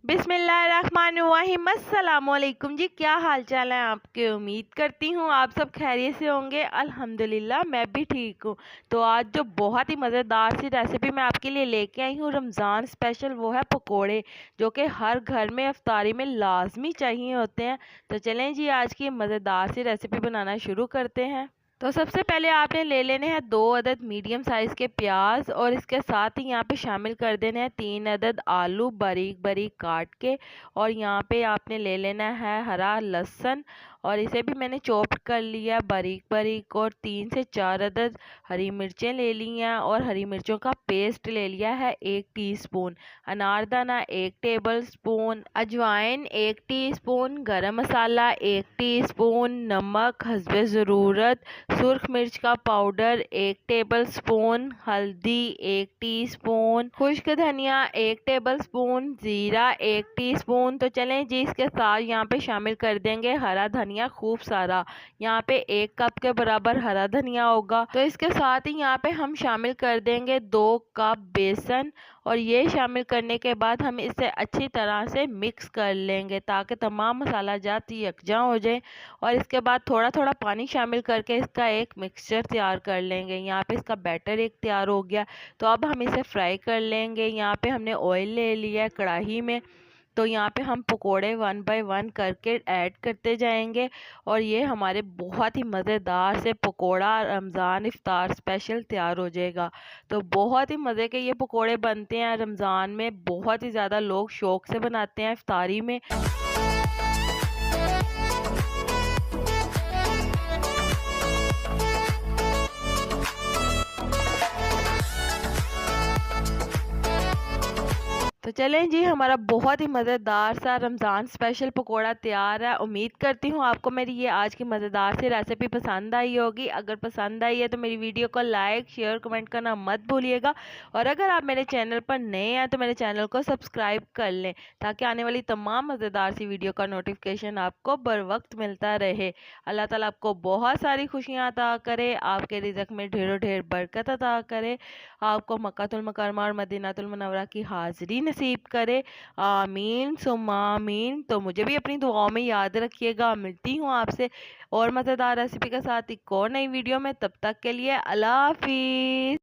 बिस्मिल्लाहिर्रहमानिर्रहीम। अस्सलामुअलैकुम जी, क्या हाल चाल है आपके। उम्मीद करती हूँ आप सब खैरियत से होंगे। अल्हम्दुलिल्लाह मैं भी ठीक हूँ। तो आज जो बहुत ही मज़ेदार सी रेसिपी मैं आपके लिए लेके आई हूँ रमज़ान स्पेशल, वो है पकोड़े, जो कि हर घर में इफ्तारी में लाजमी चाहिए होते हैं। तो चलें जी, आज की मज़ेदार सी रेसिपी बनाना शुरू करते हैं। तो सबसे पहले आपने ले लेने हैं 2 अदद मीडियम साइज़ के प्याज, और इसके साथ ही यहाँ पे शामिल कर देने हैं 3 अदद आलू बारीक बारीक काट के। और यहाँ पे आपने ले लेना है हरा लहसुन, और इसे भी मैंने चॉप कर लिया बारीक बारीक। और 3 से 4 अदद हरी मिर्चें ले ली हैं, और हरी मिर्चों का पेस्ट ले लिया है 1 टीस्पून। अनारदाना 1 टेबल स्पून, अजवाइन 1 टीस्पून, गरम मसाला 1 टीस्पून, नमक हस्बे ज़रूरत, सुर्ख मिर्च का पाउडर 1 टेबल स्पून, हल्दी 1 टीस्पून, खुश्क धनिया 1 टेबल स्पून, ज़ीरा 1 टीस्पून। तो चलें जी, इसके साथ यहाँ पे शामिल कर देंगे हरा धनिया खूब सारा। यहाँ पे 1 कप के बराबर हरा धनिया होगा। तो इसके साथ ही यहाँ पे हम शामिल कर देंगे 2 कप बेसन, और ये शामिल करने के बाद हम इसे अच्छी तरह से मिक्स कर लेंगे ताकि तमाम मसाला जात यकजा हो जाए। और इसके बाद थोड़ा थोड़ा पानी शामिल करके इसका एक मिक्सचर तैयार कर लेंगे। यहाँ पे इसका बैटर एक तैयार हो गया। तो अब हम इसे फ्राई कर लेंगे। यहाँ पे हमने ऑयल ले लिया है कढ़ाई में। तो यहाँ पे हम पकोड़े 1 बाय 1 करके ऐड करते जाएंगे, और ये हमारे बहुत ही मज़ेदार से पकोड़ा रमज़ान इफ्तार स्पेशल तैयार हो जाएगा। तो बहुत ही मज़े के ये पकोड़े बनते हैं रमज़ान में, बहुत ही ज़्यादा लोग शौक़ से बनाते हैं इफ्तारी में। तो चलें जी, हमारा बहुत ही मज़ेदार सा रमज़ान स्पेशल पकोड़ा तैयार है। उम्मीद करती हूँ आपको मेरी ये आज की मज़ेदार सी रेसिपी पसंद आई होगी। अगर पसंद आई है तो मेरी वीडियो को लाइक शेयर कमेंट करना मत भूलिएगा। और अगर आप मेरे चैनल पर नए हैं तो मेरे चैनल को सब्सक्राइब कर लें, ताकि आने वाली तमाम मज़ेदार सी वीडियो का नोटिफिकेशन आपको बर वक्त मिलता रहे। अल्लाह ताला आपको बहुत सारी खुशियाँ अता करे, आपके रिज़्क़ में ढेरों ढेर बरकत अता करे, आपको मक्कातुल मुकर्रमा और मदीनातुल मुनव्वरा की हाज़िरी नसीब करे। आमीन सुम्मा आमीन। तो मुझे भी अपनी दुआओं में याद रखिएगा। मिलती हूँ आपसे और मज़ेदार रेसिपी के साथ एक और नई वीडियो में। तब तक के लिए अल्लाह हाफिज़।